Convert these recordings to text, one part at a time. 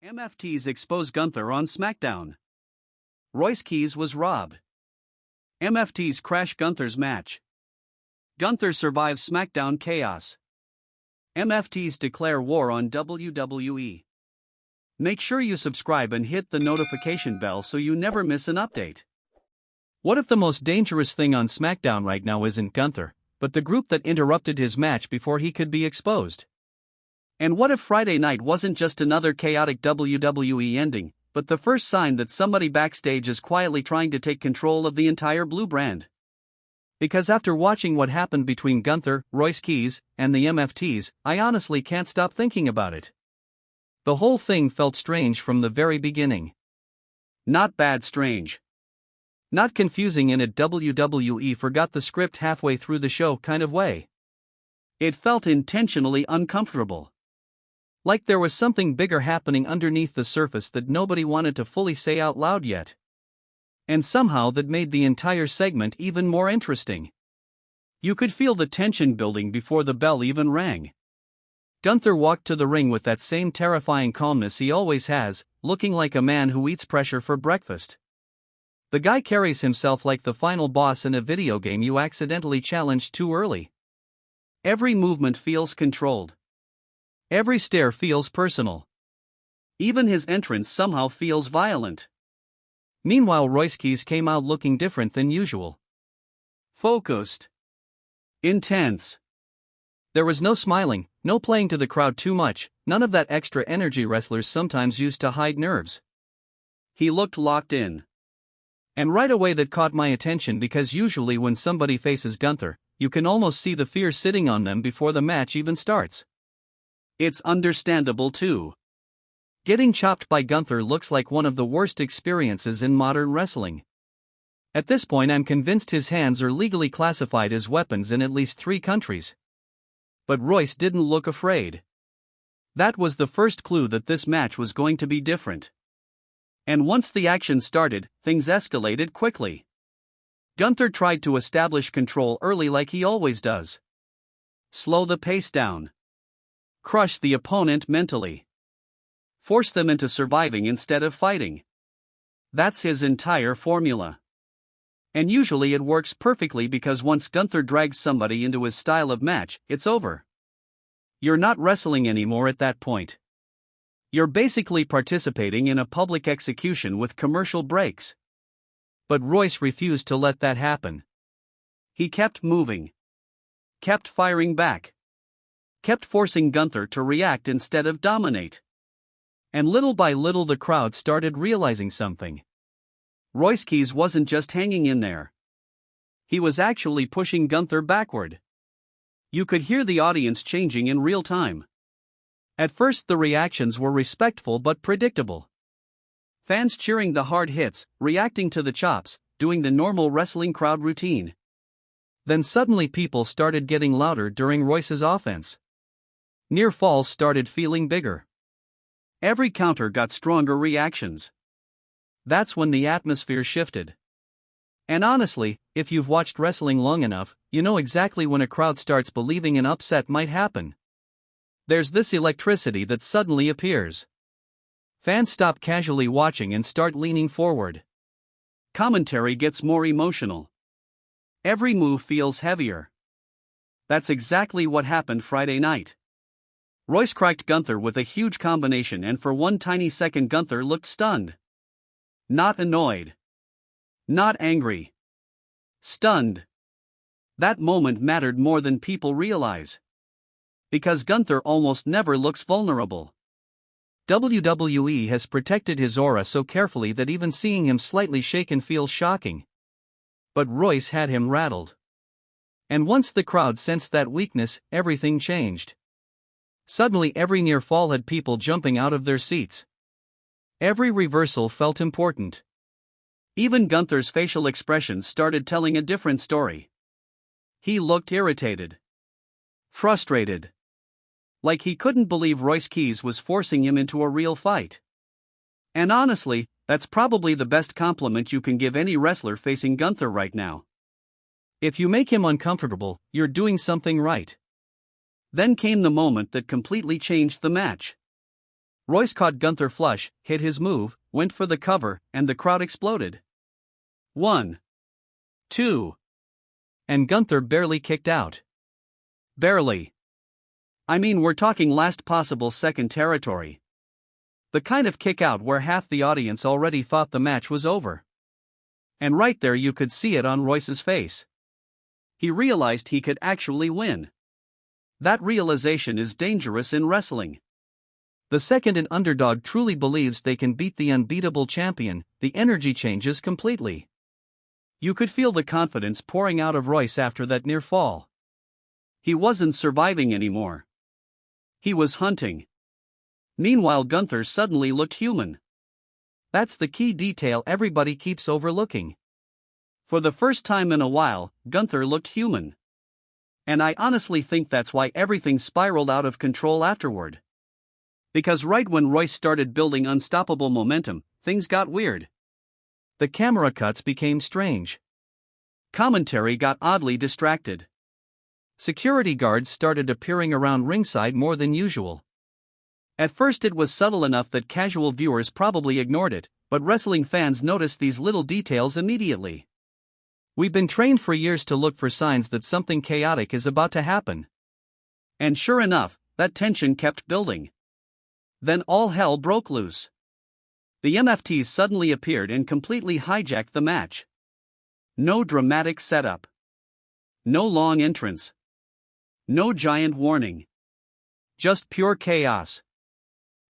MFTs expose Gunther on SmackDown. Royce Keys was robbed. MFTs crash Gunther's match. Gunther survives SmackDown chaos. MFTs declare war on WWE. Make sure you subscribe and hit the notification bell so you never miss an update. What if the most dangerous thing on SmackDown right now isn't Gunther, but the group that interrupted his match before he could be exposed? And what if Friday night wasn't just another chaotic WWE ending, but the first sign that somebody backstage is quietly trying to take control of the entire blue brand? Because after watching what happened between Gunther, Royce Keys, and the MFTs, I honestly can't stop thinking about it. The whole thing felt strange from the very beginning. Not bad strange. Not confusing in a WWE forgot the script halfway through the show kind of way. It felt intentionally uncomfortable. Like there was something bigger happening underneath the surface that nobody wanted to fully say out loud yet. And somehow that made the entire segment even more interesting. You could feel the tension building before the bell even rang. Gunther walked to the ring with that same terrifying calmness he always has, looking like a man who eats pressure for breakfast. The guy carries himself like the final boss in a video game you accidentally challenged too early. Every movement feels controlled. Every stare feels personal. Even his entrance somehow feels violent. Meanwhile, Royce Keys came out looking different than usual. Focused. Intense. There was no smiling, no playing to the crowd too much, none of that extra energy wrestlers sometimes use to hide nerves. He looked locked in. And right away that caught my attention because usually when somebody faces Gunther, you can almost see the fear sitting on them before the match even starts. It's understandable too. Getting chopped by Gunther looks like one of the worst experiences in modern wrestling. At this point, I'm convinced his hands are legally classified as weapons in at least 3 countries. But Royce didn't look afraid. That was the first clue that this match was going to be different. And once the action started, things escalated quickly. Gunther tried to establish control early like he always does. Slow the pace down. Crush the opponent mentally. Force them into surviving instead of fighting. That's his entire formula. And usually it works perfectly because once Gunther drags somebody into his style of match, it's over. You're not wrestling anymore at that point. You're basically participating in a public execution with commercial breaks. But Royce refused to let that happen. He kept moving. Kept firing back. Kept forcing Gunther to react instead of dominate. And little by little the crowd started realizing something. Royce Keys wasn't just hanging in there. He was actually pushing Gunther backward. You could hear the audience changing in real time. At first the reactions were respectful but predictable. Fans cheering the hard hits, reacting to the chops, doing the normal wrestling crowd routine. Then suddenly people started getting louder during Royce's offense. Near falls started feeling bigger. Every counter got stronger reactions. That's when the atmosphere shifted. And honestly, if you've watched wrestling long enough, you know exactly when a crowd starts believing an upset might happen. There's this electricity that suddenly appears. Fans stop casually watching and start leaning forward. Commentary gets more emotional. Every move feels heavier. That's exactly what happened Friday night. Royce cracked Gunther with a huge combination and for one tiny second Gunther looked stunned. Not annoyed. Not angry. Stunned. That moment mattered more than people realize. Because Gunther almost never looks vulnerable. WWE has protected his aura so carefully that even seeing him slightly shaken feels shocking. But Royce had him rattled. And once the crowd sensed that weakness, everything changed. Suddenly every near fall had people jumping out of their seats. Every reversal felt important. Even Gunther's facial expressions started telling a different story. He looked irritated. Frustrated. Like he couldn't believe Royce Keys was forcing him into a real fight. And honestly, that's probably the best compliment you can give any wrestler facing Gunther right now. If you make him uncomfortable, you're doing something right. Then came the moment that completely changed the match. Royce caught Gunther flush, hit his move, went for the cover, and the crowd exploded. 1, 2. And Gunther barely kicked out. Barely. I mean, we're talking last possible second territory. The kind of kick out where half the audience already thought the match was over. And right there you could see it on Royce's face. He realized he could actually win. That realization is dangerous in wrestling. The second an underdog truly believes they can beat the unbeatable champion, the energy changes completely. You could feel the confidence pouring out of Royce after that near fall. He wasn't surviving anymore. He was hunting. Meanwhile, Gunther suddenly looked human. That's the key detail everybody keeps overlooking. For the first time in a while, Gunther looked human. And I honestly think that's why everything spiraled out of control afterward. Because right when Royce started building unstoppable momentum, things got weird. The camera cuts became strange. Commentary got oddly distracted. Security guards started appearing around ringside more than usual. At first it was subtle enough that casual viewers probably ignored it, but wrestling fans noticed these little details immediately. We've been trained for years to look for signs that something chaotic is about to happen. And sure enough, that tension kept building. Then all hell broke loose. The MFTs suddenly appeared and completely hijacked the match. No dramatic setup. No long entrance. No giant warning. Just pure chaos.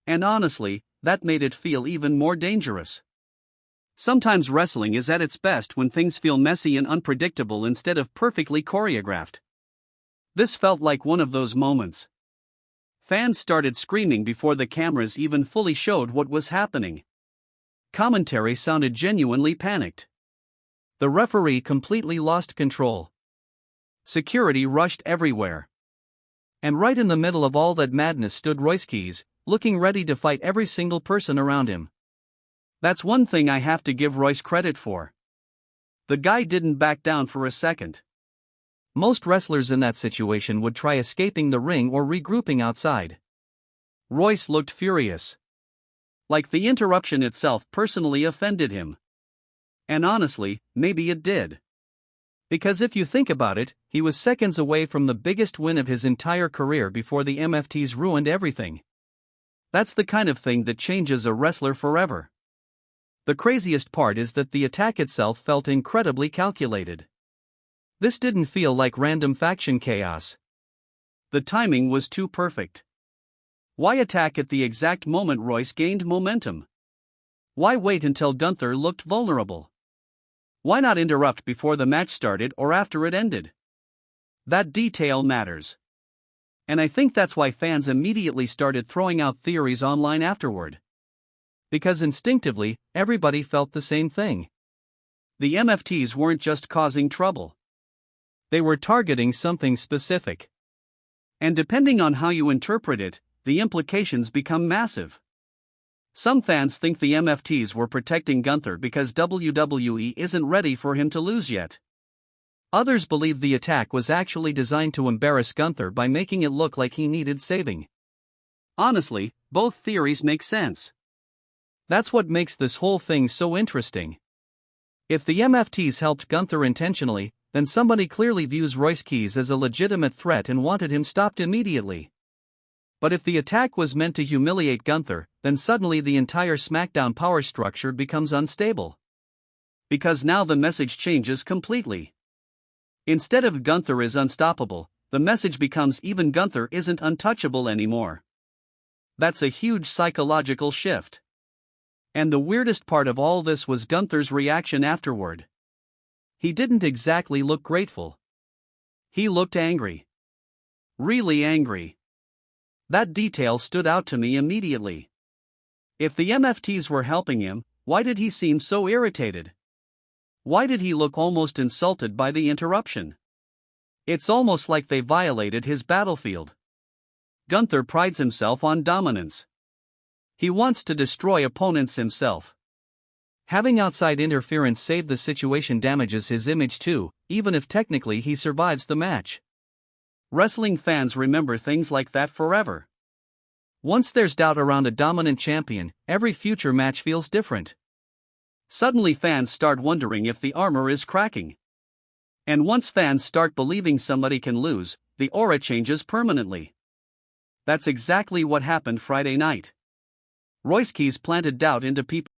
And honestly, that made it feel even more dangerous. Sometimes wrestling is at its best when things feel messy and unpredictable instead of perfectly choreographed. This felt like one of those moments. Fans started screaming before the cameras even fully showed what was happening. Commentary sounded genuinely panicked. The referee completely lost control. Security rushed everywhere. And right in the middle of all that madness stood Royce Keys, looking ready to fight every single person around him. That's one thing I have to give Royce credit for. The guy didn't back down for a second. Most wrestlers in that situation would try escaping the ring or regrouping outside. Royce looked furious. Like the interruption itself personally offended him. And honestly, maybe it did. Because if you think about it, he was seconds away from the biggest win of his entire career before the MFTs ruined everything. That's the kind of thing that changes a wrestler forever. The craziest part is that the attack itself felt incredibly calculated. This didn't feel like random faction chaos. The timing was too perfect. Why attack at the exact moment Royce gained momentum? Why wait until Gunther looked vulnerable? Why not interrupt before the match started or after it ended? That detail matters. And I think that's why fans immediately started throwing out theories online afterward. Because instinctively, everybody felt the same thing. The MFTs weren't just causing trouble. They were targeting something specific. And depending on how you interpret it, the implications become massive. Some fans think the MFTs were protecting Gunther because WWE isn't ready for him to lose yet. Others believe the attack was actually designed to embarrass Gunther by making it look like he needed saving. Honestly, both theories make sense. That's what makes this whole thing so interesting. If the MFTs helped Gunther intentionally, then somebody clearly views Royce Keys as a legitimate threat and wanted him stopped immediately. But if the attack was meant to humiliate Gunther, then suddenly the entire SmackDown power structure becomes unstable. Because now the message changes completely. Instead of Gunther is unstoppable, the message becomes even Gunther isn't untouchable anymore. That's a huge psychological shift. And the weirdest part of all this was Gunther's reaction afterward. He didn't exactly look grateful. He looked angry. Really angry. That detail stood out to me immediately. If the MFTs were helping him, why did he seem so irritated? Why did he look almost insulted by the interruption? It's almost like they violated his battlefield. Gunther prides himself on dominance. He wants to destroy opponents himself. Having outside interference save the situation damages his image too, even if technically he survives the match. Wrestling fans remember things like that forever. Once there's doubt around a dominant champion, every future match feels different. Suddenly fans start wondering if the armor is cracking. And once fans start believing somebody can lose, the aura changes permanently. That's exactly what happened Friday night. Royce Keys planted doubt into people's